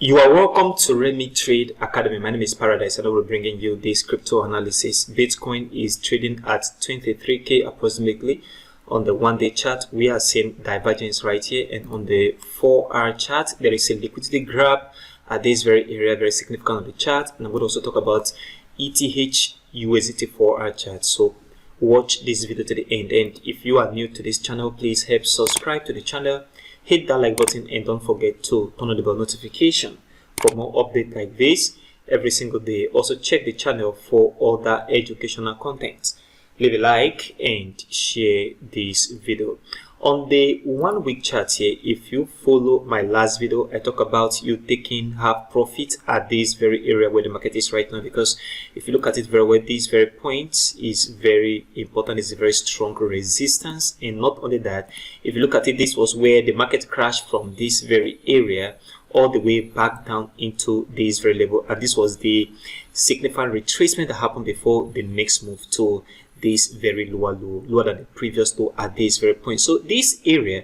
You are welcome to Remit Trade Academy. My name is Paradise and I will be bringing you this crypto analysis. Bitcoin is trading at 23k approximately. On the one-day chart, we are seeing divergence right here, and on the 4-hour chart, there is a liquidity grab at this very area, very significant on the chart. And I would also talk about ETH USDT 4-hour chart. So watch this video to the end. And if you are new to this channel, please help subscribe to the channel. Hit that like button and don't forget to turn on the bell notification for more updates like this every single day. Also check the channel for other educational content. Leave a like and share this video. On the 1 week chart here, if you follow my last video, I talk about you taking half profit at this very area where the market is right now, because if you look at it very well, this very point is very important. It's a very strong resistance. And not only that, if you look at it, this was where the market crashed from this very area all the way back down into this very level, and this was the significant retracement that happened before the next move to this very lower low, lower than the previous low at this very point. So this area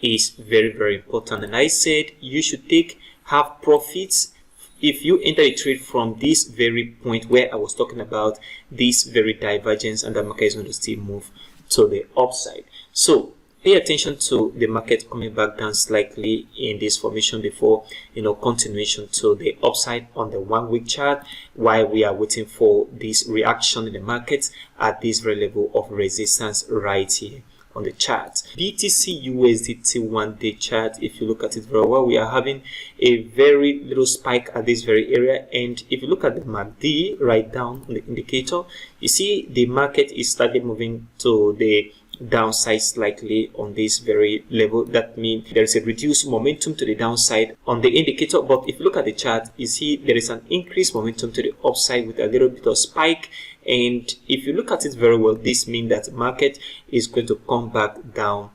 is very, very important, and I said you should take half profits if you enter a trade from this very point where I was talking about this very divergence, and the market is going to still move to the upside. So pay attention to the market coming back down slightly in this formation before continuation to the upside on the 1 week chart, while we are waiting for this reaction in the market at this very level of resistance right here on the chart. BTC USDT 1 day chart, if you look at it very well, we are having a very little spike at this very area, and if you look at the MACD right down on the indicator, you see the market is starting moving to the downside slightly on this very level. That means there is a reduced momentum to the downside on the indicator, but if you look at the chart, you see there is an increased momentum to the upside with a little bit of spike. And if you look at it very well, this means that the market is going to come back down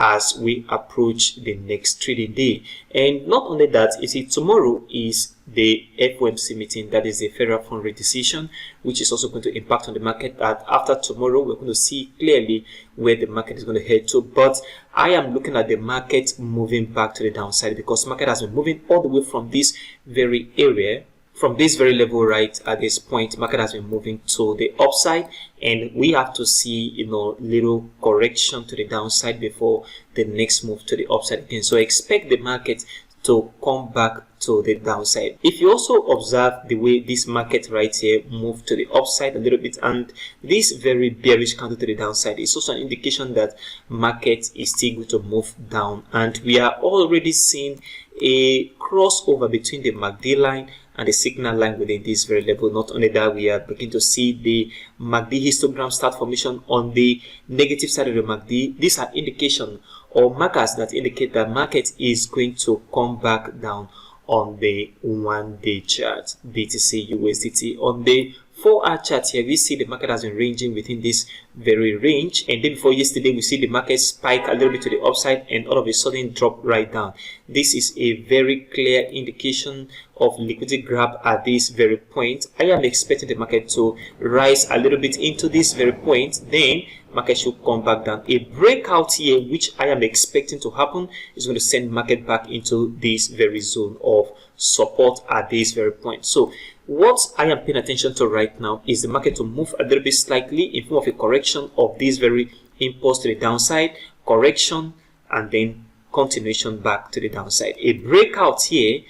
as we approach the next trading day. And not only that, you see tomorrow is the FOMC meeting, that is the federal fund rate decision, which is also going to impact on the market. That after tomorrow, we're going to see clearly where the market is going to head to. But I am looking at the market moving back to the downside, because market has been moving all the way from this very area, from this very level right at this point. Market has been moving to the upside, and we have to see little correction to the downside before the next move to the upside again. So expect the market to come back to the downside. If you also observe the way this market right here moved to the upside a little bit, and this very bearish candle to the downside is also an indication that market is still going to move down, and we are already seeing a crossover between the MACD line and the signal line within this very level. Not only that, we are beginning to see the MACD histogram start formation on the negative side of the MACD. These are indication or markers that indicate that market is going to come back down on the 1 day chart. BTC USDT on the 4-hour chart here, we see the market has been ranging within this very range, and day before yesterday we see the market spike a little bit to the upside and all of a sudden drop right down. This is a very clear indication of liquidity grab at this very point. I am expecting the market to rise a little bit into this very point, then market should come back down. A breakout here, which I am expecting to happen, is going to send market back into this very zone of support at this very point. So what I am paying attention to right now is the market to move a little bit slightly in form of a correction of this very impulse to the downside, correction, and then continuation back to the downside. A breakout here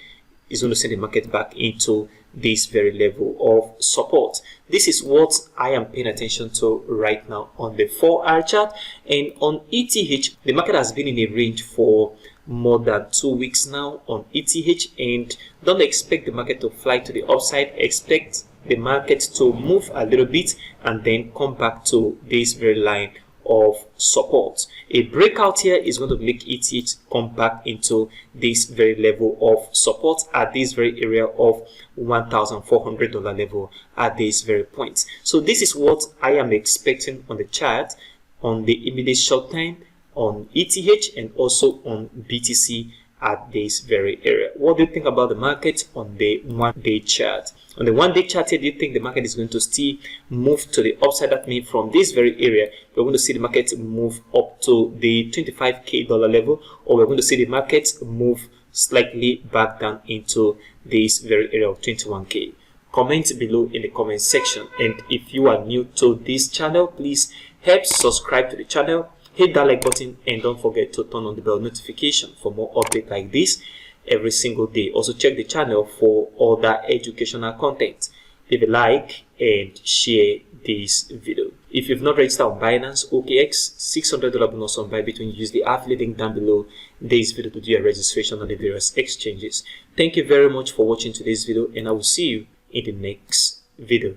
is going to send the market back into this very level of support. This is what I am paying attention to right now on the 4-hour chart. And on ETH, the market has been in a range for more than 2 weeks now on ETH, and don't expect the market to fly to the upside. Expect the market to move a little bit and then come back to this very line of support. A breakout here is going to make ETH come back into this very level of support at this very area of $1,400 level at this very point. So this is what I am expecting on the chart on the immediate short time on ETH and also on BTC at this very area. What do you think about the market on the 1 day chart? On the 1 day chart here, do you think the market is going to still move to the upside? That means from this very area, we're going to see the market move up to the $25k level, or we're going to see the market move slightly back down into this very area of 21k. Comment below in the comment section, and if you are new to this channel, please help subscribe to the channel, hit that like button, and don't forget to turn on the bell notification for more updates like this every single day. Also check the channel for other educational content. Leave a like and share this video. If you've not registered on Binance, OKX, $600 bonus on Bybit when you use the affiliate link down below this video to do your registration on the various exchanges. Thank you very much for watching today's video, and I will see you in the next video.